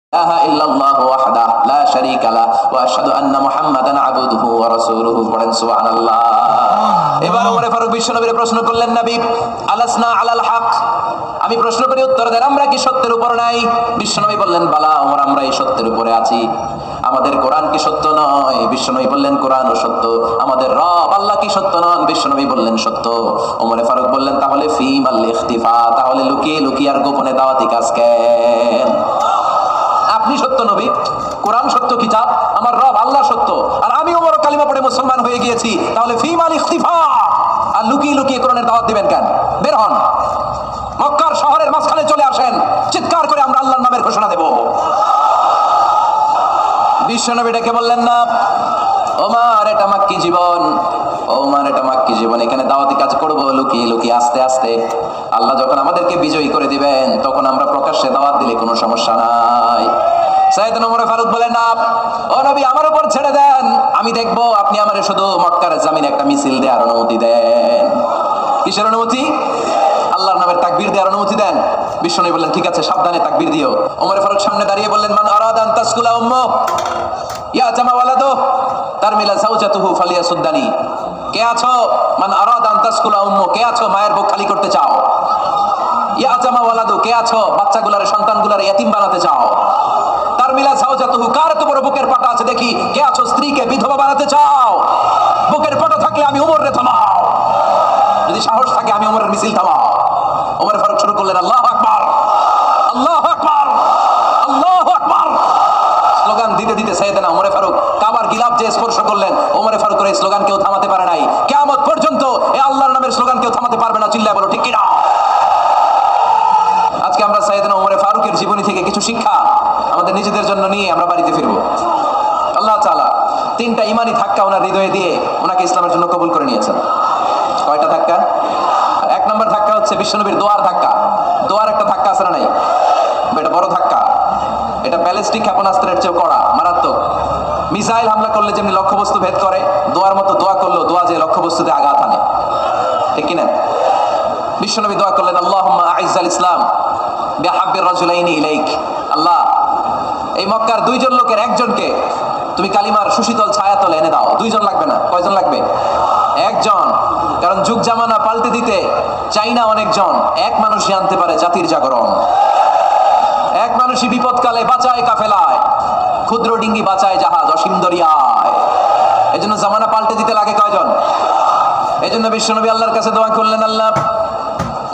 ইলাহা ইল্লাল্লাহু ওয়াহদাহু লা শারীকা লাহু ওয়া আশহাদু আন্না মুহাম্মাদান আবদুহু ওয়া রাসূলুহু। পড়েন সুবহানাল্লাহ। এবার ওমরে ফারুক বিশ্বনবীর প্রশ্ন করলেন, নবী আলাসনা আলাল হক, আমি প্রশ্ন করি উত্তর দেন, আমরা কি সত্যের উপর নাই? বিশ্বনবী বললেন, বালা ওমর, আমরা এই সত্যের উপরে আছি। আমাদের কোরআন কি সত্য নয়? বিশ্বনবী বললেন, কোরআনও সত্য। আমাদের রব আল্লাহ কি সত্য নন? বিশ্বনবী বললেন, সত্য। ওমরে ফারুক বললেন, তাহলে ফিমাল ইখতিফা, তাহলে লুকিয়ে লুকিয়ে আর গোপনে দাওয়াতি কাজ কেন? আপনি সত্য নবী, কোরআন সত্য কিতাব, আমার রব আল্লাহ সত্য, আর আমি ওমর কালিমা পড়ে মুসলমান হয়ে গিয়েছি, তাহলে ফিমাল ইখতিফা, আর লুকিয়ে লুকিয়ে কোরআনের দাওয়াত দিবেন কেন? বের হন, মক্কার শহরের মাঝখানে চলে আসেন, চিৎকার করে আমরা আল্লাহর নামের ঘোষণা দেব। বিশ্বনবী ডেকে বললেন, না ওমর, এটা মাক্কি জীবন, ওমর এটা মাক্কি জীবন, এখানে দাওয়াতি কাজ করবো লুকিয়ে লুকিয়ে, আস্তে আস্তে। আল্লাহ যখন আমাদেরকে বিজয়ী করে দিবেন, তখন আমরা প্রকাশ্যে দাওয়াত দিলে কোনো সমস্যা নাই। সাইয়েদনা ওমর ফারুক বলেন, না ও নবী, আমার উপর ছেড়ে দেন, আমি দেখবো আপনি আমারে শুধু মক্কার জামিনে একটা মিছিল দেওয়ার অনুমতি দেন। কিসের অনুমতি? আল্লাহর নামের তাকবীর দেওয়ার অনুমতি দেন। বিশ্বনবী বললেন, ঠিক আছে, সাবধানে তাকবীর দিও। ওমর ফারুক সামনে দাঁড়িয়ে বললেন, মান আরাদা আন তাসকুলা উম্মু ইয়া জামা ওয়ালাদু তারমিলা যাওজাতুহু ফালিয়াসুদ্দানি। কে আছো? মান আরাদা আন তাসকুলা উম্মু, কে আছো মায়ের বুক খালি করতে চাও? ইয়া জামা ওয়ালাদু, কে আছো বাচ্চাগুলারে, সন্তানগুলারে ইয়াতিম বানাতে চাও? তারমিলা যাওজাতুহু, কার তো বড় বুকের পাটা আছে দেখি, কে আছো স্ত্রীকে বিধবা বানাতে চাও? বুকের পাটা থাকলে আমি ওমরে থামাও, যদি সাহস থাকে আমি ওমরের মিছিল থামাও। ওমর ফারুক শুরু করলেন, আল্লাহু আকবার, আল্লাহু আকবার, আল্লাহু আকবার। স্লোগান দিতে দিতে সাইয়েদনা ওমর ফারুক কাবার গিলাফ যে স্পর্শ করলেন, ওমর ফারুকের এই স্লোগান কেউ থামাতে পারে নাই। কিয়ামত পর্যন্ত এই আল্লাহর নামের স্লোগান কেউ থামাতে পারবে না। চিল্লায় বলো ঠিক কিনা? আজকে আমরা সাইয়েদনা ওমর ফারুকের জীবনী থেকে কিছু শিক্ষা আমাদের নিজেদের জন্য নিয়ে আমরা বাড়িতে ফিরবো। আল্লাহ তাআলা তিনটা ইমানি ধাক্কা ওনার হৃদয়ে দিয়ে ওনাকে ইসলামের জন্য কবুল করে নিয়েছেন। কয়টা ধাক্কা? এক নম্বর ধাক্কা হচ্ছে বিশ্বনবীর দোয়ার ধাক্কা। দোয়ার একটা ধাক্কা আছে না নাই? এটা বড় ধাক্কা, এটা ব্যালিস্টিক ক্ষেপণাস্ত্রের চেয়েও কড়া, মারাত্মক। মিসাইল হামলা করলে যেমনি লক্ষ্যবস্তু ভেদ করে, দোয়ার মতো দোয়া করলেও দোয়া যে লক্ষ্যবস্তুতে আঘাত আনে, ঠিক কিনা? বিশ্বনবী দোয়া করলেন, আল্লাহুম্মা আইজ্জাল ইসলাম বিহাব্বির রাজুলাইনি ইলাইক। আল্লাহ, এই মক্কার দুইজন লোকের একজনকে তুমি কালিমার সুশীতল ছায়াতলে এনে দাও। দুইজন লাগবে না, কয়জন লাগবে? একজন। কারণ যুগ জামানা পাল্টে দিতে চাই না অনেকজন, এক মানুষই আনতে পারে জাতির জাগরণ। এক মানুষই বিপদকালে বাঁচায় কাফেলায়, ক্ষুদ্র ডিঙ্গি বাঁচায় জাহাজ অসীম দরিয়ায়। এই জন্য জামানা পাল্টে দিতে লাগে কয়জন? এই জন্য বিশ্বনবী আল্লাহর কাছে দোয়া করলেন, আল্লাহ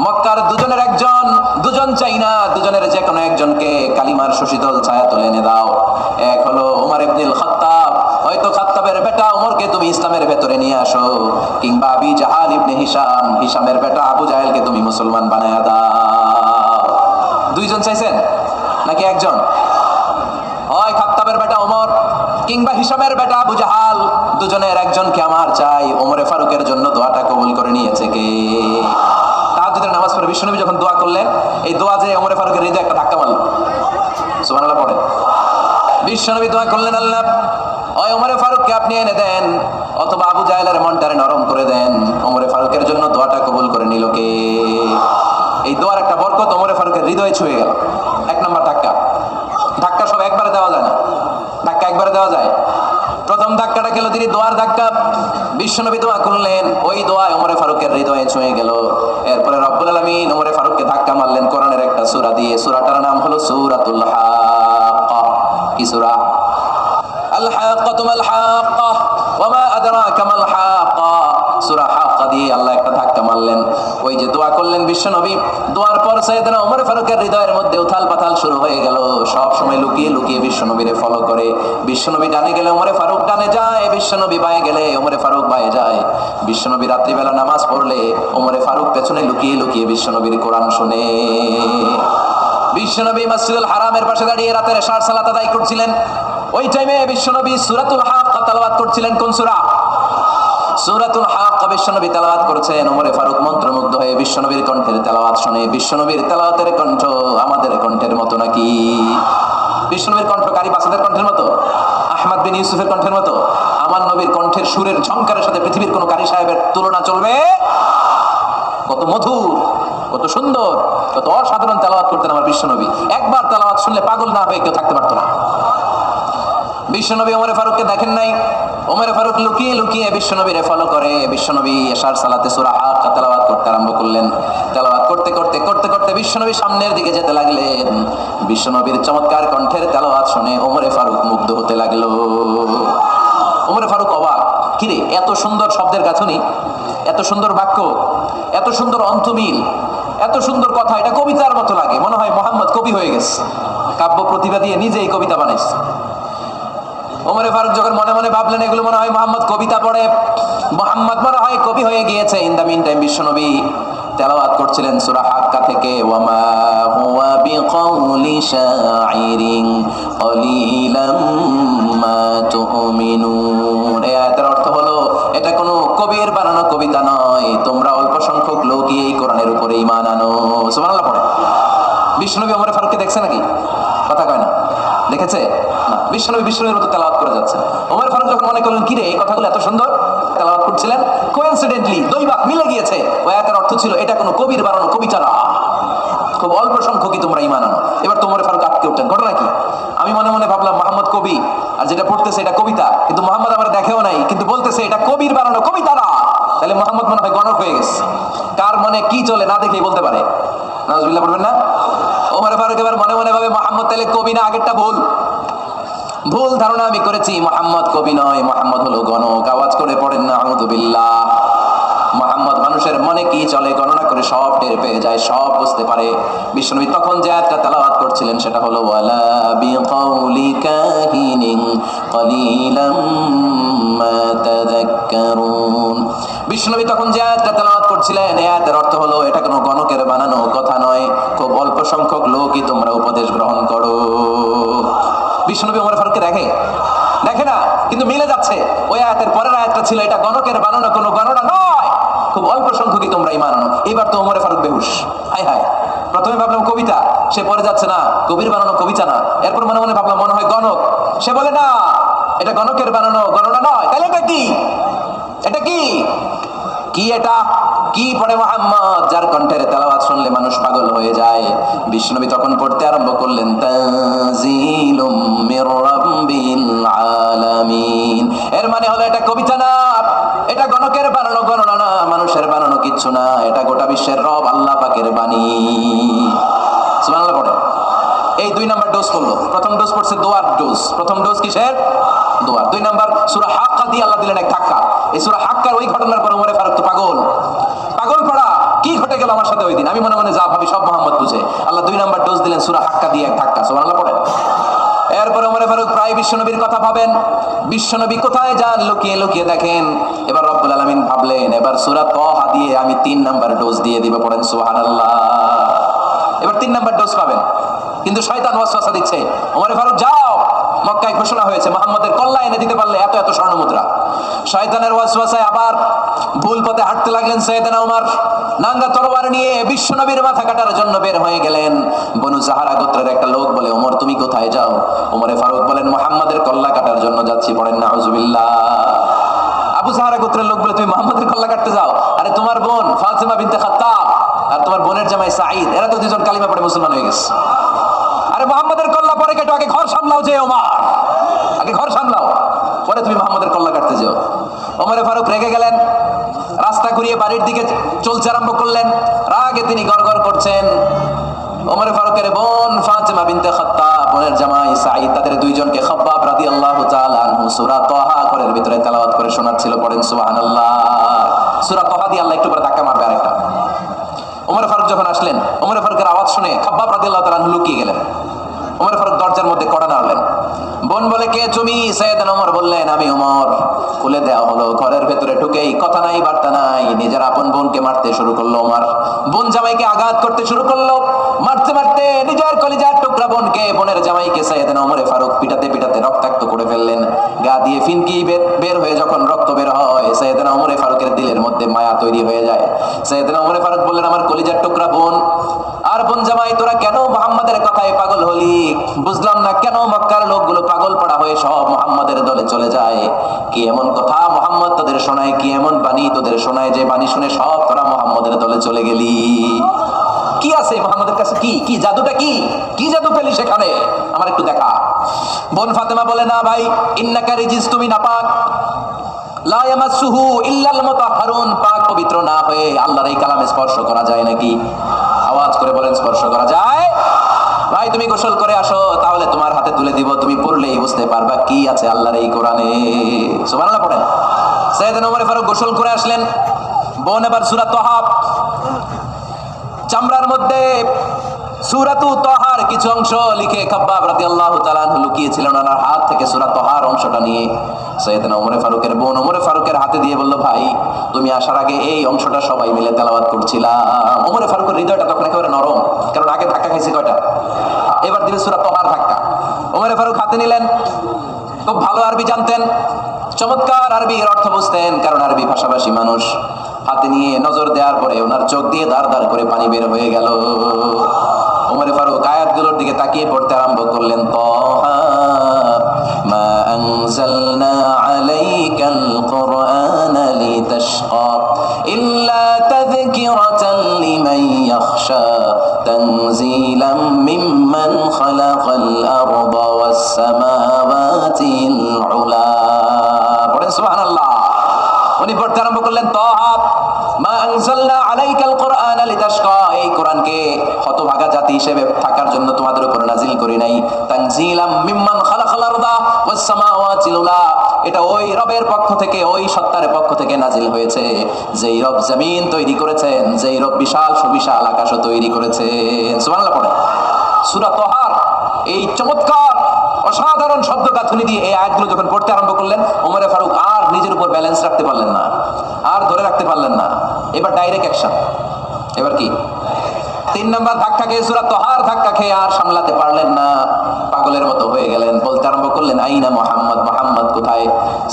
মক্কার দুজনের একজন, দুজন চাই না, দুজনের যে কোনো একজনকে কালিমার সুশীতল ছায়া তুলে এনে দাও। এক হলো ওমর ইবনুল খাত্তাব, হয়তো খাত্তাবের বেটা ওমরকে তুমি ইসলামের ভেতরে নিয়ে আসো, কিংবা আবি জাহাল ইবনে হিশাম, হিশামের বেটা আবু জাহেলকে তুমি মুসলমান বানায়া দাও। দুইজন চাইছেন নাকি একজন? হয় খাত্তাবের বেটা ওমর কিংবা হিশামের বেটা আবু জাহাল, দুজনের একজনকে আমার চাই। ওমরে ফারুকের জন্য দোয়াটা কবুল করে নিয়েছে কে? তাহাজ্জুদের নামাজ পড়ে বিশ্বনবী যখন দোয়া করলেন, এই দোয়া যে ওমরে ফারুকের হৃদয়ে একটা ধাক্কা মারল। সুবহানাল্লাহ পড়ে। বিশ্বনবী দোয়া করলেন, আল্লাহ ওই ওমরে ফারুককে আপনি এনে দেন, অথবা আবু জাহেলের মনটারে নরম করে দেন। ওমরে ফারুকের জন্য দোয়াটা কবুল করে নিল কে? এই দোয়ার একটা বরকত ওমরে ফারুকের হৃদয়ে ছুঁয়ে গেল। এক নম্বর ধাক্কা। ধাক্কা সব একবারে দেওয়া যায় না, ধাক্কা একবারে দেওয়া যায়। প্রথম ধাক্কাটা গেল তিনি দোয়ার ধাক্কা। বিশ্বনবী দোয়া করলেন, ওই দোয়া ওমরে ফারুকের হৃদয়ে ছুঁয়ে গেল। এরপরে রব্বুল আলামিন ওমরে ফারুককে ধাক্কা মারলেন কোরআনের একটা সূরা দিয়ে। সূরাটার নাম হলো সূরাতুল হাক্কা। কি সূরা? আল হাক্কাতু মাল হাক্কা ওয়া মা আদরাকা মাল হাক্কা। সূরা হাক্কা দিয়ে আল্লাহ একটা ধাক্কা মারলেন। ওই যে দোয়া করলেন বিশ্বনবী, দোয়ার পর সাইয়েদনা ওমর ফারুকের হৃদয়ের মধ্যে উথাল পাথাল শুরু হয়ে গেল। সব সময় লুকিয়ে লুকিয়ে বিশ্বনবীরে ফলো করে। বিশ্বনবী ডানে গেলে ওমরে ফারুক ডানে যায়, বিশ্বনবী বাঁয়ে গেলে ওমরে ফারুক বাঁয়ে যায়। বিশ্বনবী রাত্রিবেলা নামাজ পড়লে ওমরে ফারুক পেছনে লুকিয়ে লুকিয়ে বিশ্বনবীর কোরআন শুনে। বিশ্বনবী মসজিদুল হারামের পাশে দাঁড়িয়ে রাতের এশার সালাত আদায় করছিলেন। ওই টাইমে বিশ্বনবী সূরাতুল হাক্কা তেলাওয়াত করছিলেন। কোন সূরা? সূরাতুল হাক্কা বিশ্বনবী তেলাওয়াত করেছেন। ওমরে ফারুক মন্ত্রমুগ্ধ হয়ে বিশ্বনবীর কণ্ঠের তেলাওয়াত শুনে। বিশ্বনবীর তেলাওয়াতের কণ্ঠ আমাদের কণ্ঠের মতো নাকি? বিশ্বনবীর কণ্ঠ কারি বাসাদের কণ্ঠের মতো? আহমদ বিন ইউসুফের কণ্ঠের মতো? আমার নবীর কণ্ঠের সুরের ঝংকারের সাথে পৃথিবীর কোন কারি সাহেবের তুলনা চলবে? কত মধুর! কত সুন্দর, কত অসাধারণ তেলাওয়াত করতেন আমার বিশ্বনবী। একবার তেলাওয়াত শুনলে পাগল না হয়ে কেউ থাকতে পারতো না। বিশ্বনবী ওমরে ফারুককে দেখেন নাই, ওমরে ফারুক লুকিয়ে লুকিয়ে বিশ্বনবীরে ফলো করে। বিশ্বনবী এশার সালাতে সূরা হাক্কা তেলাওয়াত করতে আরম্ভ করলেন। তেলাওয়াত করতে করতে করতে করতে বিশ্বনবী সামনের দিকে যেতে লাগলেন। বিশ্বনবীর চমৎকার কণ্ঠের তেলাওয়াত শুনে ওমরে ফারুক মুগ্ধ হতে লাগলো। ওমরে ফারুক অবাক, কিরে এত সুন্দর শব্দের গাঁথনি, এত সুন্দর বাক্য, এত সুন্দর অন্তমিল, এত সুন্দর কথা, এটা কবিতার মতো লাগে। মনে হয় মোহাম্মদ কবি হয়ে গেছে, কাব্য প্রতিভা দিয়ে নিজেই কবিতা বানাইছে। ওমরে ফারুক যখন মনে মনে ভাবলেন এগুলো মনে হয় মোহাম্মদ কবিতা পড়ে, মোহাম্মদ মনে হয় কবি হয়ে গিয়েছে। ইন দা মিন টাইম বিশ্বনবী তেলাওয়াত করছিলেন সূরা হাক্কা থেকে, ওয়ামা হুয়া বিকাউলি শাইরিন কলিলাম মা তুমিনুন। এই আয়াতের অর্থ হলো এটা কোনো কবির বানানো কবিতা নয়, তোমরা অল্প সংখ্যক লোকই এই কোরআনের উপরে ঈমান আনো। সুবহানাল্লাহ পড়ে। বিশ্বনবী ওমরে ফারুককে দেখছে নাকি? কথা কয় না, দেখেছে না? বিশ্বনবীর মতো তেলাওয়াত করে যাচ্ছে। ওমর ফারুক যখন মনে করলেন কিরে এই কথাগুলো এত সুন্দর, তেলাওয়াত করছিলেন, কোইন্সিডেন্টলি দৈবাক মিলে গিয়েছে। ওই আয়াতের অর্থ ছিল এটা কোনো কবির বানানো কবিতা না, খুব অল্প সংখ্যকই তোমরা ঈমান আনো। এবার তো ওমর ফারুক আটকে উঠলেন। ঘটনা কি? আমি মনে মনে ভাবলাম মোহাম্মদ কবি, আর যেটা পড়তেছে এটা কবিতা, কিন্তু মোহাম্মদ আমার দেখেও নাই, কিন্তু বলতেছে এটা কবির বানানো কবিতা না। তাহলে মোহাম্মদ মনে হয় গণক হয়ে গেছে। কার মনে কি চলে না দেখেই বলতে পারে। নাউজুবিল্লাহ পড়বেন না? ওমর ফারুক এবার মনে মনে ভাবে মোহাম্মদ তাহলে কবি না, আগেরটা ভুল, ভুল ধারণা আমি করেছি, মোহাম্মদ কবি নয়, মোহাম্মদ হলো গণক। আওয়াজ করে পড়েন না আউযু বিল্লাহ। মোহাম্মদ মানুষের মনে কি চলে গণনা করে সব টের পেয়ে যায়, সব বুঝতে পারে। বিশ্বনবী তখন যে আয়াতটা তেলাওয়াত করছিলেন সেটা হলো ওয়ালা বিকাউলি কাহিনিন কলিলাম মা তাযাক্কারুন। বিশ্বনবী তখন যে আয়াতটা তেলাওয়াত করছিলেন এই আয়াতের অর্থ হলো এটা কোনো গণকের বানানো কথা নয়, খুব অল্প সংখ্যক লোকই তোমরা উপদেশ গ্রহণ করো। বিশ্বনবী ওমর ফারুককে দেখে না, কিন্তু মিলে যাচ্ছে। ওই আয়াতের পরের আয়াতটা ছিল এটা গণকের বানানো কোনো গণনা নয়, খুব অল্প সংখ্যকই তোমরা ঈমান আনো। এবার তো ওমর ফারুক বেহুশ। হায় হায়, প্রথমে ভাবলাম কবিতা, সে পরে যাচ্ছে না কবির বানানো কবিতা না। এরপর মনে মনে ভাবলাম মনে হয় গণক, সে বলে না এটা গণকের বানানো গণনা নয়। তাহলে এটা কি? এটা কি কি এটা কি পড়ে মুহাম্মদ, যার কণ্ঠের তেলাওয়াত শুনলে মানুষ পাগল হয়ে যায়। বিশ্বনবী তখন পড়তে আরম্ভ করলেন তানজিলুম মির রাব্বিল আলামিন। এর মানে হলো এটা কবিতা না, এটা গণকের বানানো গণনা না, মানুষের বানানো কিচ্ছু না, এটা গোটা বিশ্বের রব আল্লাহ পাকের বাণী। সুবহানাল্লাহ পড়ে। এই 2 নাম্বার ডোজ করলো। প্রথম ডোজ পড়ছে দোয়ার ডোজ। প্রথম ডোজ কিসের? দোয়া। 2 নাম্বার সূরা হাক্কা দিয়ে আল্লাহ দিলেন এক ধাক্কা। এই সূরা হাক্কার ওই ঘটনার পর ওমরে ফারুক তো পাগল পড়া, কি ঘটে গেল আমার সাথে ওই দিন। আমি মনে মনে যা ভাবি সব মোহাম্মদ বুঝে। আল্লাহ 2 নাম্বার ডোজ দিলেন সূরা হাক্কা দিয়ে এক ধাক্কা। সুবহানাল্লাহ পড়েন। এরপর ওমরে ফারুক প্রায় বিশ্বনবীর কথা ভাবেন, বিশ্বনবী কোথায় যান লুকিয়ে লুকিয়ে দেখেন। এবার রব্বুল আলামিন ভাবলেন এবার সূরা তাহা দিয়ে আমি 3 নাম্বার ডোজ দিয়ে দিব। পড়েন সুবহানাল্লাহ। এবার 3 নাম্বার ডোজ পাবেন, কিন্তু শয়তান ওয়াসওয়াসা দিচ্ছে, ওমরে ফারুক যাও, মক্কায় ঘোষণা হয়েছে মুহাম্মদের কল্লা এনে দিতে পারলে এত এত স্বর্ণ মুদ্রা। শয়তানের ওয়াসওয়াসায় আবার ভুল পথে হাঁটতে লাগলেন সাইয়েদনা ওমর। নাঙ্গা তরবারি নিয়ে বিশ্বনবীর মাথা কাটার জন্য বের হয়ে গেলেন। বনু জাহারা গোত্রের একটা লোক বলে ওমর তুমি কোথায় যাও? ওমরে ফারুক বলেন মুহাম্মাদের কল্লা কাটার জন্য যাচ্ছি। পড়েন নাউজুবিল্লাহ। আবু জাহারা গোত্রের লোক বলে তুমি মুহাম্মাদের কল্লা কাটতে যাও? আরে তোমার বোন ফাতিমা বিনতে খাত্তাব আর তোমার বোনের জামাই সাঈদ, এরা তো দুজন কালিমা পড়ে মুসলমান হয়ে গেছে। আরে মুহাম্মাদের কল্লা পরে কেটো, আগে ঘর সামলাও, যে ওমর আগে ঘর সামলাও, পরে তুমি মুহাম্মাদের কল্লা কাটতে যাও। ওমরে ফারুক রেগে গেলেন, রাস্তা ঘুরিয়ে বাড়ির দিকে চলতে আরম্ভ করলেন। রাগে তিনি গড়গড় করছেন। ওমরে ফারুকের বোন ফাতিমা বিনতে খাত্তাব, বোনের জামাই সাঈদ, তাদের 2 জনকে খাব্বাব রাদিয়াল্লাহু তাআলা আনহু সূরা তাহা ঘরের ভিতরে তেলাওয়াত করে শোনাচ্ছিল। পড়েন সুবহানাল্লাহ। সূরা তাহা দিয়ে আল্লাহ একটু পরে ধাক্কা মারবে আরেকটা। ওমর ফারুক যখন আসলেন, ওমর ফারুকের আওয়াজ শুনে খাব্বাব রাদিয়াল্লাহু তাআলা লুকিয়ে গেলেন। ওমর ফারুক দরজার মধ্যে কড়া নাড়লেন। বোন বলে কে তুমি? সাইয়েদনা ওমর বললেন আমি ওমর। খুলে দেওয়া হলো। ঘরের ভেতরে ঢুকেই কথা নাই বার্তা নাই, নিজের আপন বোনকে মারতে শুরু করলো ওমর। বোন জামাইকে আঘাত করতে শুরু করলো। মারতে মারতে নিজের কলিজার টুকরা বোনকে, বোনের জামাইকে সাইয়েদনা ওমরে ফারুক পিটাতে পিটাতে রক্তাক্ত করে ফেললেন। গা দিয়ে ফিনকি বের হয়ে যখন রক্ত বের হয়, সাইয়েদনা ওমরে ফারুকের দিলের মধ্যে মায়া তৈরি হয়ে যায়। সাইয়েদনা ওমরে ফারুক বললেন আমার কলিজার টুকরা বোন আর বোন জামাই, তোরা কেন মুহাম্মাদের কথায় পাগল হলি? বুঝলাম না কেন মক্কার লোকগুলো পাগল পড়া হয়ে সব মুহাম্মাদের দলে চলে যায়। কি এমন কথা মুহাম্মদ তোদের শোনায়, কি এমন বাণী তোদের শোনায় যে বাণী শুনে সব তোরা মুহাম্মাদের দলে চলে গেলি? কি আছে মুহাম্মাদের কাছে? কি কি জাদুটা? কি কি জাদু পেলি সেখানে? আমার একটু দেখা। বোন ফাতেমা বলে, না ভাই, ইন্নাকা রিজিস, তুমি নাপাক, লা ইয়ামাসসুহু ইল্লাল মুতাহহারুন, পাক পবিত্র না হয়ে আল্লাহর এই কালামে স্পর্শ করা যায় নাকি? আওয়াজ করে বলেন, স্পর্শ করা যায়? ভাই তুমি গোসল করে আসো, তাহলে তোমার হাতে তুলে দিব, তুমি পড়লেই বুঝতে পারবা কি আছে আল্লাহর এই কোরআনে। সুবহানাল্লাহ পড়েন। সাইয়েদনা ওমর ফারুক গোসল করে আসলেন। বোন এবার সূরা তাহা, চামড়ার মধ্যে সূরাতু তাহার কিছু অংশ লিখে খাব্বাব রাদিয়াল্লাহু তাআলা আনহু লুকিয়েছিলেন ওনার হাত থেকে, সূরা তাহার অংশটা নিয়ে সাইয়েদনা ওমর ফারুকের বোন ওমর ফারুকের হাতে দিয়ে বলল, ভাই তুমি আসার আগে এই অংশটা সবাই মিলে তেলাওয়াত করছিলাম। ওমর ফারুকের হৃদয়টা তখন একেবারে নরম, কারণ আগে ধাক্কা খাইছে কয়টা, এবার দিবে সূরা তাহার ধাক্কা। ওমর ফারুক হাতে নিলেন, খুব ভালো আরবি জানতেন, চমৎকার আরবির অর্থ বুঝতেন, কারণ আরবি ভাষাভাষী মানুষ। হাতে নিয়ে নজর দেওয়ার পরে ওনার চোখ দিয়ে দাঁড় দাঁড় করে পানি বের হয়ে গেল। ওমর ফারুক আয়াতগুলোর দিকে তাকিয়ে পড়তে আরম্ভ করলেন, তাহা মা আনজালনা আলাইকাল কুরআনা লিতাশকা ইল্লা তাযকিরাতান লিমান ইয়াখশা তানজিলাম মিম্মান খালাকাল আরদা ওয়াস সামাওয়াতিল উলা। পড়েন সুবহানাল্লাহ। উনি পড়তে আরম্ভ করলেন, তাহা মা আনজালনা আলাইকাল কুরআনা লিতাশকা, এই কোরআনকে হতভাগা জাতি হিসেবে থাকার জন্য তোমাদের উপর নাজিল করি নাই। তানজিলাম মিম্মান খালাকাল আরদা ওয়াস সামাওয়াতিল উলা, এটা ওই রবের পক্ষ থেকে, ওই সত্তার পক্ষ থেকে নাজিল হয়েছে, যেই রব জমিন তৈরি করেছেন, যেই রব বিশাল সুবিশাল আকাশও তৈরি করেছেন। সুবহানাল্লাহ পড়েন। সূরা তাহার এই চমৎকার অসাধারণ শব্দ গাঁথনি দিয়ে এই আয়াতগুলো যখন পড়তে আরম্ভ করলেন, ওমর ফারুক আর নিজের উপর ব্যালেন্স রাখতে পারলেন না, আর ধরে রাখতে পারলেন না। এবার ডাইরেক্ট অ্যাকশন। এবার কি? 3 নাম্বার ধাক্কা খেয়ে, সূরা তাহার ধাক্কা খেয়ে আর সামলাতে পারলেন না, পাগলের মতো হয়ে গেলেন। বলতে আরম্ভ করলেন, আইনা মুহাম্মদ, মুহাম্মদ কোথায়?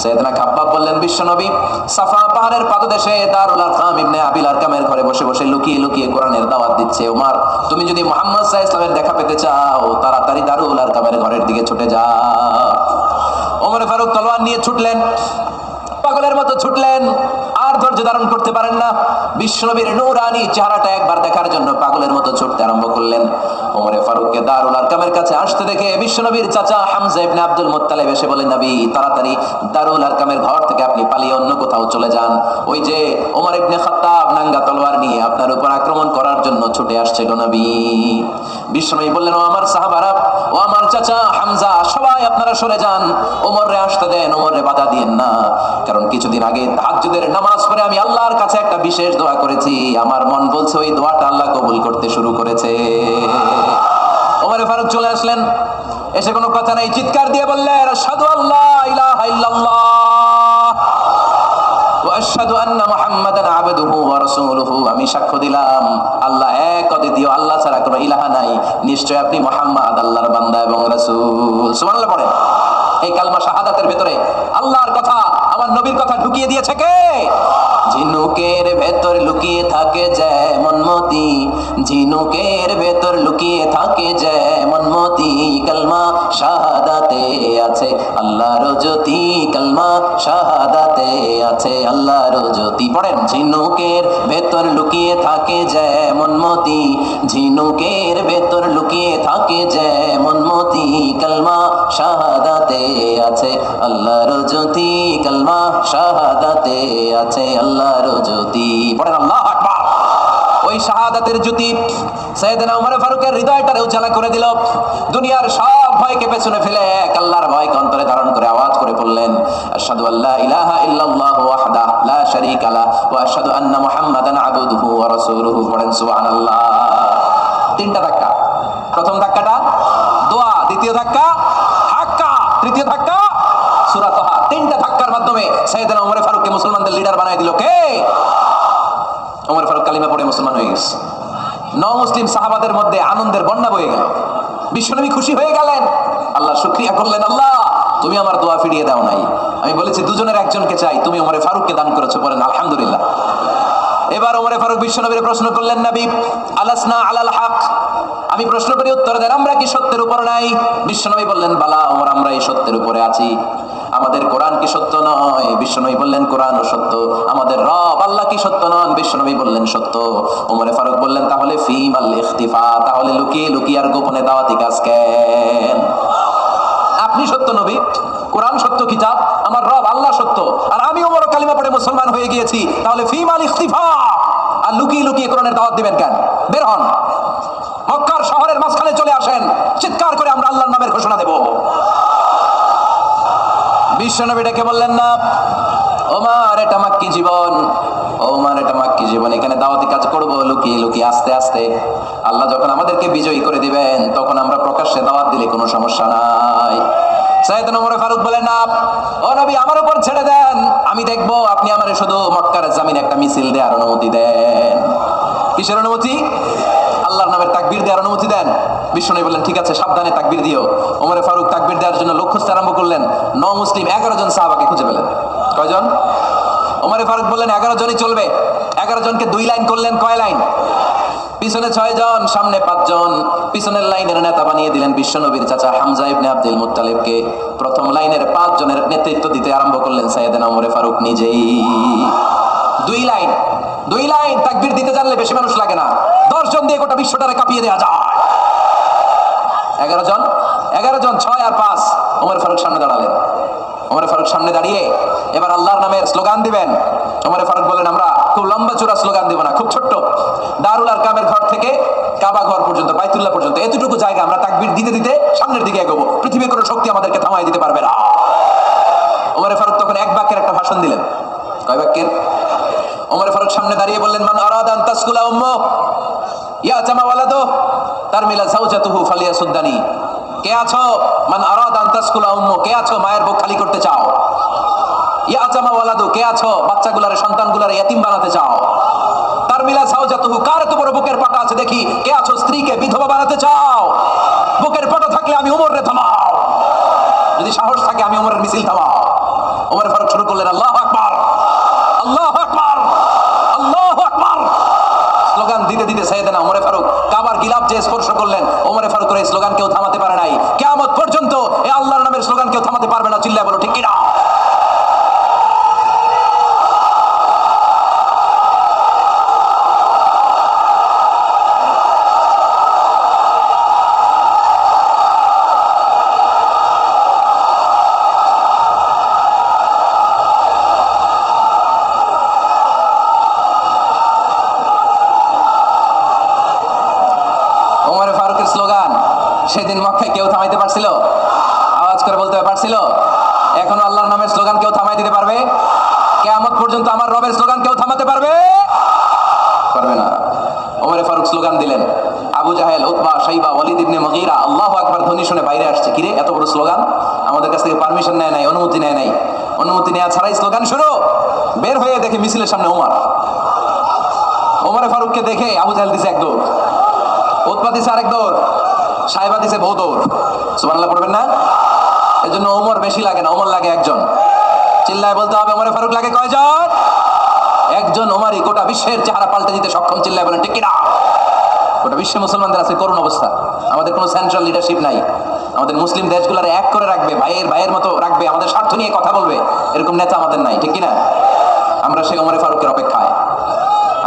সাইয়েদনা খাব্বাব বললেন, বিশ্বনবী সাফা পাহাড়ের পাদদেশে দারুল আরকাম ইবনে আবিল আরকামের ঘরে বসে বসে লুকিয়ে লুকিয়ে কোরআনের দাওয়াত দিচ্ছে। ওমর, তুমি যদি মুহাম্মদ সাল্লাল্লাহু আলাইহি ওয়াসাল্লামের দেখা পেতে চাও, তাড়াতাড়ি দারুল আরকামের ঘরের দিকে ছুটে যাও। ওমর ফারুক তলোয়ার নিয়ে ছুটলেন, পাগলের মতো ছুটলেন, আর ধৈর্য ধারণ করতে পারেন না। বিশ্বনবীর নূরানি চেহারাটা একবার দেখার জন্য পাগলের মতো ছুটতে আরম্ভ করলেন। ওমর ফারুককে দারুল আরকামের কাছে আসতে দেখে বিশ্বনবীর চাচা হামজা ইবনে আব্দুল মুত্তালিব এসে বলেন, নবী তাড়াতাড়ি দারুল আরকামের ঘর থেকে আপনি পালিয়ে অন্য কোথাও চলে যান, ওই যে ওমর ইবনে খাত্তাব নাঙ্গা তলোয়ার নিয়ে আপনার উপর আক্রমণ করার জন্য ছুটে আসছে গো নবী। বিশ্বনবী বললেন, ও আমার সাহাবারা, ও আমার চাচা হামজা, সবাই আপনারা সরে যান, ওমরে আসতে দেন, ওমরে বাধা দিয়েন না, কারণ কিছুদিন আগে তাহাজ্জুদের নামাজ পড়ে আমি আল্লাহর কাছে একটা বিশেষ দোয়া করেছি, আমার মন বলছে ওই দোয়াটা আল্লাহ কবুল করতে শুরু করেছে। ওমর ফারুক চলে আসলেন, এসে কোনো কথা নাই, চিৎকার দিয়ে বললেন, আশহাদু আল্লা ইলাহা ইল্লাল্লাহ ওয়া আশহাদু আন্না মুহাম্মাদান আবদুহু ওয়া রাসূলুহু, আমি সাক্ষ্য দিলাম আল্লাহ এক, অদ্বিতীয়, আল্লাহ ছাড়া কোনো ইলাহা নাই, নিশ্চয় আপনি মুহাম্মদ আল্লাহর বান্দা এবং রাসূল। সুবহানাল্লাহ পড়েন। এই কালমা শাহাদাতের ভিতরে আল্লাহর কথা, আমার নবীর কথা ঢুকিয়ে দিয়েছে কে? ঝিনুকের ভেতর লুকিয়ে থাকে যেমন মতি, ঝিনুকের ভেতর লুকিয়ে থাকে যেমন মতি, কালমা শাহাদাতে আছে আল্লাহর জ্যোতি, কালমা শাহাদাতে আছে আল্লাহর জ্যোতি। পড়েন, ঝিনুকের ভেতর লুকিয়ে থাকে যেমন মতি, ঝিনুকের ভেতর লুকিয়ে থাকে যেমন মতি, কালমা শাহাদাতে আছে আল্লাহর জ্যোতি, কালমা শাহাদাতে আছে আল্লাহর জ্যোতি। পড়েন আল্লাহু আকবার। ওই শাহাদাতের জ্যোতি সাইয়েদনা ওমর ফারুকের হৃদয়টারে উজালা করে দিল। দুনিয়ার সব ভয়কে পেছনে ফেলে এক আল্লাহর ভয়কে অন্তরে ধারণ করে আওয়াজ করে বললেন, আশহাদু আল্লা ইলাহা ইল্লাল্লাহু ওয়াহদাহু লা শারীকা লাহু ওয়া আশহাদু আন্না মুহাম্মাদান আবদুহু ওয়া রাসূলুহু। পড়েন সুবহানাল্লাহ। 3টা ধাক্কা। প্রথম ধাক্কাটা দোয়া, দ্বিতীয় ধাক্কা হাক্কা, তৃতীয় ধাক্কা সূরা তাহা। 3টা ধাক্কার মাধ্যমে সাইয়েদনা ওমর ফারুককে মুসলমানদের লিডার বানায় দিল কে? ওমর ফারুক কালিমা পড়ে মুসলমান হয়ে গেছে। মুসলিম সাহাবাদের মধ্যে আনন্দের বন্যা বয়ে গেল। বিশ্বনবী খুশি হয়ে গেলেন, আল্লাহ শুকরিয়া করলেন, আল্লাহ তুমি আমার দোয়া ফিরিয়ে দাও নাই, আমি বলেছি দুজনের একজনকে চাই, তুমি ওমর ফারুককে দান করেছো। বলেন আলহামদুলিল্লাহ। এবার ওমর ফারুক বিশ্বনবীর প্রশ্ন করলেন, নবী আলাসনা আলাল হক, আমি প্রশ্ন করি উত্তর দেন, আমরা কি সত্যের উপর নাই? বিশ্বনবী বললেন, বালা ওমর, আমরা এই সত্যের উপরে আছি, আমাদের কোরআন কি সত্য নয়? বিশ্বনবী বললেন কোরআনও সত্য। আমাদের রব আল্লাহ কি সত্য নন? বিশ্বনবী বললেন সত্য। ওমরে ফারুক বললেন তাহলে ফিম আল ইখতিফা, তাহলে লুকিয়ে লুকিয়ে আর গোপনে দাওয়াতি কাজ কেন? আপনি সত্য নবী, কোরআন সত্য কিতাব, আমার রব আল্লাহ সত্য, আর আমি ওমর কালিমা পড়ে মুসলমান হয়ে গিয়েছি, তাহলে ফিম আল ইখতিফা, আর লুকিয়ে লুকিয়ে কোরআনের দাওয়াত দিবেন কেন? বের হন, মক্কার শহরের মাঝখানে চলে আসেন, চিৎকার করে আমরা আল্লাহর নামের ঘোষণা দেব। বিশ্বনবী ডেকে বললেন না ওমর এটা মাক্কি জীবন, ওমর এটা মাক্কি জীবন, এখানে দাওয়াতি কাজ করবো লুকিয়ে লুকিয়ে আস্তে আস্তে। আল্লাহ যখন আমাদেরকে বিজয়ী করে দিবেন তখন আমরা প্রকাশ্যে দাওয়াত দিলে কোনো সমস্যা নাই। সাইয়েদনা ওমর ফারুক বলেন না ও নবী আমার উপর ছেড়ে দেন, আমি দেখবো আপনি আমারে শুধু মক্কার জমিনে একটা মিছিল দেওয়ার অনুমতি দেন। কিসের অনুমতি? আল্লাহর নামের তাকবীর দেওয়ার অনুমতি দেন। বিশ্বনবী বললেন ঠিক আছে, সাবধানে তাকবীর দিও। ওমরে ফারুক তাকবীর দেওয়ার জন্য লোক খুঁজতে আরম্ভ করলেন। মুসলিম 11 জন সাহাবাকে খুঁজে পেলেন। কয়জন? ওমরে ফারুক বললেন 11 জনই চলবে। 11 জনকে 2 লাইন করলেন। কয় লাইন? পিছনে 6 জন, সামনে 5 জন। পিছনের লাইনের নেতা বানিয়ে দিলেন বিশ্বনবীর চাচা হামজা ইবনে আব্দুল মুত্তালিবকে। প্রথম লাইনের 5 জনের নেতৃত্ব দিতে আরম্ভ করলেন সাইয়েদনা ওমরে ফারুক নিজেই। 2 লাইন, 2 লাইন তাকবীর দিতে জানলে বেশি মানুষ লাগে না, 10 জন দিয়ে গোটা বিশ্বটারে কাঁপিয়ে দেওয়া যায়। 11 জন, 6 আর 5। ওমর ফারুক সামনে দাঁড়ালেন। ওমর ফারুক সামনে দাঁড়িয়ে এবার আল্লাহর নামের স্লোগান দিবেন। ওমর ফারুক বললেন আমরা খুব লম্বা চূড়া স্লোগান দিব না, খুব ছোট্ট, দারুল আরকামের ঘর থেকে কাবা ঘর পর্যন্ত, বাইতুল্লাহ পর্যন্ত, এতটুকু জায়গা আমরা তাকবীর দিতে দিতে সামনের দিকে এগোবো, পৃথিবীর কোনো শক্তি আমাদেরকে থামাই দিতে পারবে না। ওমর ফারুক তখন 1 বাক্যের একটা ভাষণ দিলেন। কয় বাক্যের? ওমর ফারুক সামনে দাঁড়িয়ে বললেন মান আরাদা আন তাসকুলা উম্মু ইয়া জামা ওয়ালাদু তারমিলা যাওজাতুহু ফালিয়াসুদ্দানি। কে আছো? মান আরাদা আন তাসকুলা উম্মু, কে আছো মায়ের বুক খালি করতে চাও? ইয়া জামা ওয়ালাদু, কে আছো বাচ্চাগুলারে সন্তানগুলারে ইয়াতিম বানাতে চাও? তারমিলা যাওজাতুহু, কার এত বড় বুকের পাটা আছে দেখি, কে আছো স্ত্রীকে বিধবা বানাতে চাও? বুকের পাটা থাকলে আমি ওমরে থামাও, যদি সাহস থাকে আমি ওমরের মিছিল থামাও। ওমর ফারুক শুরু করলেন আল্লাহু আকবার, আল্লাহু আকবার, আল্লাহু আকবার। স্লোগান দিতে দিতে সাইয়েদনা ওমর ফারুক কাবার গিলাফ যে স্পর্শ করলেন, ওমর ফারুকের এই স্লোগান কেউ থামাতে পারে নাই। কিয়ামত পর্যন্ত এই আল্লাহর নামের স্লোগান কেউ থামাতে পারবে না। চিল্লায় বলো ঠিক কিনা? স্লোগান সেদিন মক্কায় কেউ থামাইতে পারছিল? আওয়াজ করে বলতে পারছিল? এখনো আল্লাহর নামের স্লোগান কেউ থামাই দিতে পারবে? কিয়ামত পর্যন্ত আমার রবের স্লোগান কেউ থামাতে পারবে? পারবে না। ওমরে ফারুক স্লোগান দিলেন। আবু জাহেল, উতবা, শাইবা, ওয়ালিদ ইবনে মুগীরা আল্লাহু আকবার ধ্বনি শুনে বাইরে আসছে। কিরে এত বড় স্লোগান, আমাদের কাছ থেকে পারমিশন নেয় নাই, অনুমতি নেয় নাই। অনুমতি নেওয়া ছাড়াই স্লোগান শুরু। বের হয়ে দেখে মিছিলের সামনে ওমর। ওমরে ফারুককে দেখে আবু জাহেল দিছে 1 দৌড়, উতবা দিছে আরেক দৌড়, সাহেবা দিছে বহু দৌড়। সুবহানাল্লাহ পড়বেন না? এই জন্য ওমর বেশি লাগে না, ওমর লাগে 1 জন। চিল্লায় বলতে হবে ওমরে ফারুক লাগে কয়জন? 1 জন। ওমরই গোটা বিশ্বের চেহারা পাল্টে দিতে সক্ষম। চিল্লায় বলেন ঠিক কিনা? গোটা বিশ্বে মুসলমানদের আছে করুণ অবস্থা। আমাদের কোনো সেন্ট্রাল লিডারশিপ নাই। আমাদের মুসলিম দেশগুলোর এক করে রাখবে, ভাইয়ের মতো রাখবে, আমাদের স্বার্থ নিয়ে কথা বলবে, এরকম নেতা আমাদের নাই। ঠিক কিনা? আমরা সেই ওমরে ফারুকের অপেক্ষায়,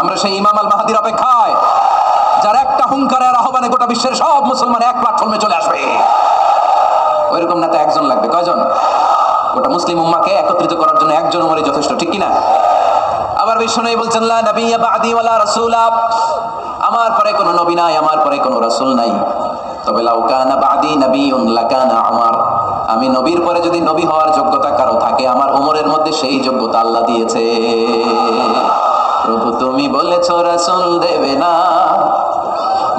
আমরা সেই ইমাম আল মাহদির অপেক্ষায়, যার একটা হুঙ্কারের আহ্বানে গোটা বিশ্বের সব মুসলমান এক প্ল্যাটফর্মে চলে আসবে। ওইরকম নেতা 1 জন লাগবে। কয়জন? গোটা মুসলিম উম্মাহকে একত্রিত করার জন্য 1 জন ওমরই যথেষ্ট। ঠিক কিনা? আবার বিশ্বনবী বলছেন লা নাবিয়্যা বা'দি ওয়ালা রাসূলা, আমার পরে কোনো নবী নাই, আমার পরে কোনো রাসূল নাই। তবে লাউ কানা বা'দি নাবিয়্যুন লাকানা উমর, আমি নবীর পরে যদি নবী হওয়ার যোগ্যতা কারো থাকে, আমার ওমরের মধ্যে সেই যোগ্যতা আল্লাহ দিয়েছে। প্রভু তুমি বলেছো রাসূল দেবে না,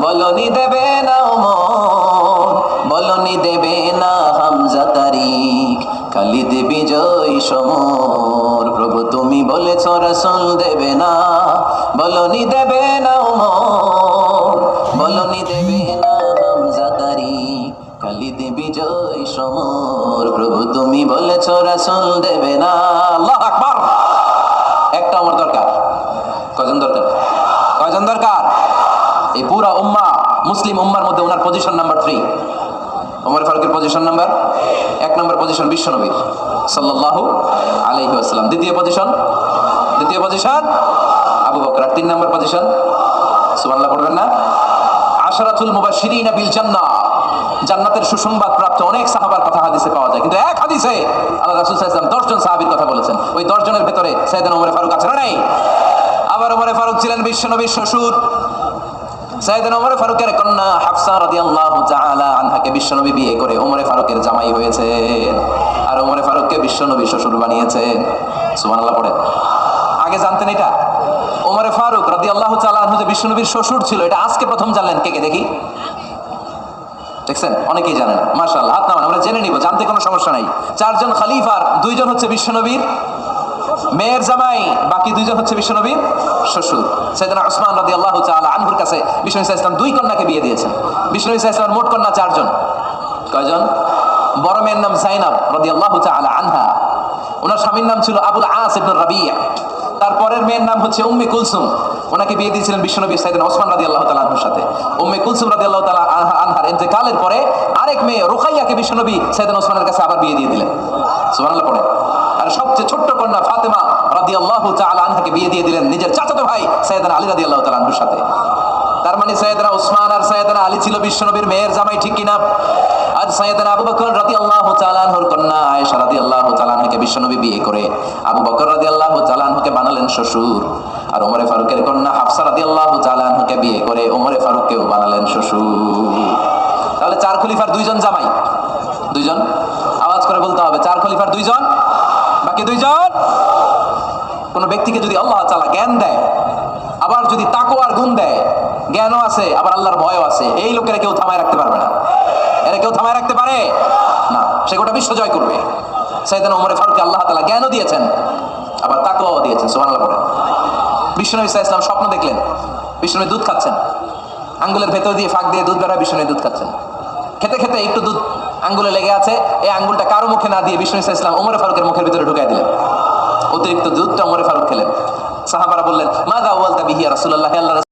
বলনি দেবে না ওমর, বলনি দেবে না হামজা তারিক, খালিদ বিজয় সমর। প্রভু তুমি বলেছো রাসূল দেবে না, বলনি দেবে না ওমর, বলনি দেবে না হামজা তারিক, খালিদ বিজয় সমর। প্রভু তুমি বলেছো রাসূল দেবে না। আল্লাহু আকবার। একটা ওমর দরকার। কয়জন দরকার? কয়জন দরকার? এই পুরা উম্মাহ, মুসলিম উম্মার মধ্যে ওনার পজিশন নাম্বার 3। ওমর ফারুকের পজিশন নাম্বার 1 নম্বর পজিশন বিশ্বনবীর সাল্লাল্লাহু আলাইহি ওয়াসাল্লাম। দ্বিতীয় পজিশন আবু বকর। আর 3 নম্বর পজিশন সুবহানাল্লাহ পড়বেন না? আশরাতুল মুবাশশিরিনা বিল জান্নাহ, জান্নাতের সুসংবাদ প্রাপ্ত অনেক সাহাবার কথা হাদিসে পাওয়া যায়, কিন্তু এক হাদিসে আল্লাহ রাসূল সাল্লাল্লাহু আলাইহি ওয়াসাল্লাম 10 জন সাহাবীর কথা বলেছেন। ওই 10 জনের ভেতরে সাইয়েদনা ওমর ফারুক আছে না নাই? আবার ওমর ফারুক ছিলেন বিশ্বনবীর শ্বশুর। সাইয়েদনা ওমর ফারুকের কন্যা হাফসা রাদিয়াল্লাহু তাআলা আনহাকে বিশ্বনবী বিয়ে করে ওমর ফারুকের জামাই হয়েছেন, আর ওমর ফারুককে বিশ্বনবী শ্বশুর বানিয়েছেন। সুবহানাল্লাহ পড়ে। আগে জানতেন এটা? ওমর ফারুক রাদিয়াল্লাহু তাআলা আনহু যে বিশ্বনবীর শ্বশুর ছিল, এটা আজকে প্রথম জানলেন। কে কে দেখি? দেখছেন? অনেকেই জানেন। মাশাআল্লাহ, হাত নামান, আমরা জেনে নিব, জানতে কোনো সমস্যা নাই। 4 জন খলিফার 2 জন হচ্ছে বিশ্বনবীর মেয়ের জামাই, বাকি 2 জন হচ্ছে বিশ্বনবীর শ্বশুর। সাইয়েদনা উসমান রাদিয়াল্লাহু তাআলা আনহুর কাছে বিশ্বনবী সাল্লাল্লাহু আলাইহি ওয়াসাল্লাম 2 কন্যাকে বিয়ে দিয়েছেন। বিশ্বনবী সাল্লাল্লাহু আলাইহি ওয়াসাল্লাম মোট কন্যা 4 জন। কয়জন? বড় মেয়ের নাম যায়েনব রাদিয়াল্লাহু তাআলা আনহা, ওনার স্বামীর নাম ছিল আবুল আস ইবনে রাবিয়া। তারপরের মেয়ের নাম হচ্ছে উম্মে কুলসুম, ওনাকে বিয়ে দিয়েছিলেন বিশ্বনবী সাইয়েদনা ওসমান রাদিয়াল্লাহু তাআলা আনহুর সাথে। উম্মে কুলসুম রাদিয়াল্লাহু তাআলা আনহার ইন্তেকালের পরে আরেক মেয়ে রুকাইয়াকে বিশ্বনবী সাইয়েদনা ওসমানের কাছে আবার বিয়ে দিয়ে দিলেন। সুবহানাল্লাহ পড়ে। আর সবচেয়ে ছোট্ট কন্যা ফাতেমা রাদিয়াল্লাহু তাআলা আনহাকে বিয়ে দিয়ে দিলেন নিজের চাচাতো ভাই সাইয়েদনা আলী রাদিয়াল্লাহু তাআলা আনহুর সাথে। তার মানে সাইয়েদনা ওসমান আর সাইয়েদনা আলী ছিল বিশ্বনবীর মেয়ের জামাই, ঠিক কিনা? আর সাইয়েদনা আবু বকর রাদিয়াল্লাহু তাআলা আনহুর কন্যা আয়েশা রাদিয়াল্লাহু তাআলা আনহাকে বিশ্বনবী বিয়ে করে আবু বকর রাদিয়াল্লাহু তাআলা আনহুকে বানালেন শ্বশুর। আর ওমর ফারুকের কন্যা হাফসা রাদিয়াল্লাহু তাআলা আনহাকে বিয়ে করে ওমর ফারুককেও বানালেন শ্বশুর। তাহলে 4 খলিফার 2 জন জামাই। 2 জন, আওয়াজ করে বলতে হবে, 4 খলিফার 2 জন, বাকি 2 জন। কোন ব্যক্তিকে যদি আল্লাহ তাআলা জ্ঞান দেয়, আবার যদি তাকওয়ার গুণ দেয়, জ্ঞানও আছে আবার আল্লাহর ভয়ও আছে, এই লোকেরা কেউ থামায় রাখতে পারবে না। এরা কেউ থামায় রাখতে পারে না, সে গোটা বিশ্ব জয় করবে। সাইয়েদনা ওমর ফারুককে আল্লাহ তাআলা জ্ঞানও দিয়েছেন, আবার তাকওয়াও দিয়েছেন। সুবহানাল্লাহ পড়েন। বিশ্বনবী সাল্লাল্লাহু আলাইহি ওয়াসাল্লাম স্বপ্ন দেখলেন, বিশ্বনবী দুধ খাচ্ছেন, আঙ্গুলের ভেতর দিয়ে ফাঁক দিয়ে দুধ বেরোয়, বিশ্বনবী দুধ খাচ্ছেন। খেতে খেতে একটু দুধ আঙ্গুলে লেগে আছে, এই আঙ্গুলটা কারো মুখে না দিয়ে বিশ্বনবী সাল্লাল্লাহু আলাইহি ওয়াসাল্লাম ওমর ফারুকের মুখের ভিতরে ঢুকাই দিলেন। অতিরিক্ত দুধটা ওমর ফারুক খেলেন। সাহাবারা বললেন, মাযা ওয়ালতা বিহি ইয়া রাসূলুল্লাহ, হে আল্লাহর